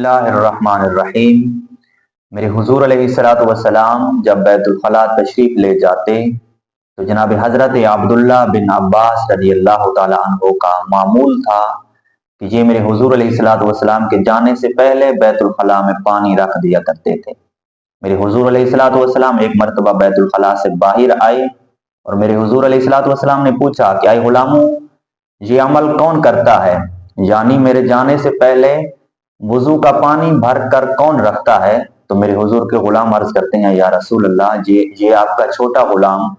बिस्मिल्लाहिर्रहमानिर्रहीम। मेरे हुजूर अलैहिस्सलातु वस्सलाम जब बैतुल खला तशरीफ ले जाते तो जनाब हजरत अब्दुल्ला बिन अब्बास रजी अल्लाह ताला अन्हो का मामूल था कि ये मेरे हुजूर अलैहिस्सलातु वस्सलाम के जाने से पहले बैतुल खला में पानी रख दिया करते थे। मेरे हुजूर अलैहिस्सलातु वस्सलाम एक मरतबा बैतुल खला से बाहर आए और मेरे हुजूर अलैहिस्सलातु वस्सलाम ने पूछा कि आए गुलामों, ये अमल कौन करता है, यानी मेरे जाने से पहले वुजू का पानी भर कर कौन रखता है? तो मेरे हुजूर के गुलाम अर्ज करते हैं, या रसूल अल्लाह, ये आपका छोटा गुलाम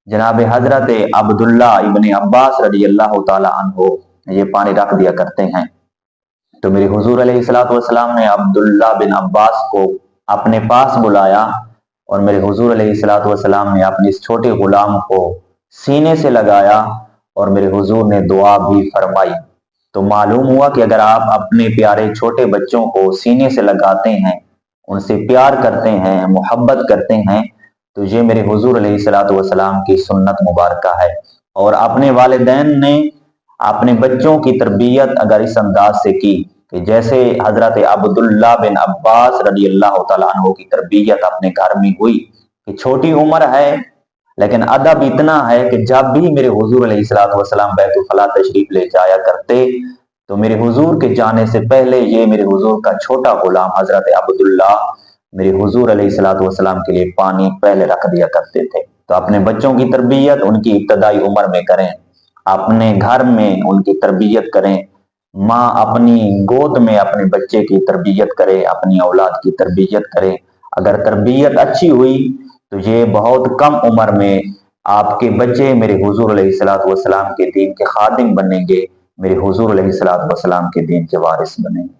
जनाब हजरत अब्दुल्ला इब्न अब्बास रजी अल्लाह ताला अन्हो ये पानी रख दिया करते हैं। तो मेरे हुजूर अलैहिस्सलातु वस्सलाम ने अब्दुल्ला बिन अब्बास को अपने पास बुलाया और मेरे हुजूर अलैहिस्सलातु वस्सलाम ने अपने इस छोटे गुलाम को सीने से लगाया और मेरे हुजूर ने दुआ भी फरमाई। तो मालूम हुआ कि अगर आप अपने प्यारे छोटे बच्चों को सीने से लगाते हैं, उनसे प्यार करते हैं, मोहब्बत करते हैं, तो ये मेरे हुजूर अलैहिस्सलातु वस्सलाम की सुन्नत मुबारका है। और अपने वालिदैन ने अपने बच्चों की तरबियत अगर इस अंदाज से की कि जैसे हजरत अब्दुल्ला बिन अब्बास रजी अल्लाह तआला अन्हु की तरबियत अपने घर में हुई कि छोटी उम्र है लेकिन अदब इतना है कि जब भी मेरे हुजूर अलैहिस्सलातु वस्सलाम बैतुल खला तशरीफ ले जाया करते तो मेरे हुजूर के जाने से पहले ये मेरे हुजूर का छोटा गुलाम हजरत अब्दुल्ला मेरे हुजूर अलैहिस्सलातु वस्सलाम के लिए पानी पहले रख दिया करते थे। तो अपने बच्चों की तरबियत उनकी इब्तदाई उम्र में करें, अपने घर में उनकी तरबियत करें। माँ अपनी गोद में अपने बच्चे की तरबियत करे, अपनी औलाद की तरबियत करे। अगर तरबियत अच्छी हुई तो ये बहुत कम उम्र में आपके बच्चे मेरे हुजूर अलैहिस्सलातु वस्सलाम के दीन के खादिम बनेंगे, मेरे हुजूर अलैहिस्सलातु वस्सलाम के दीन के वारिस बनेंगे।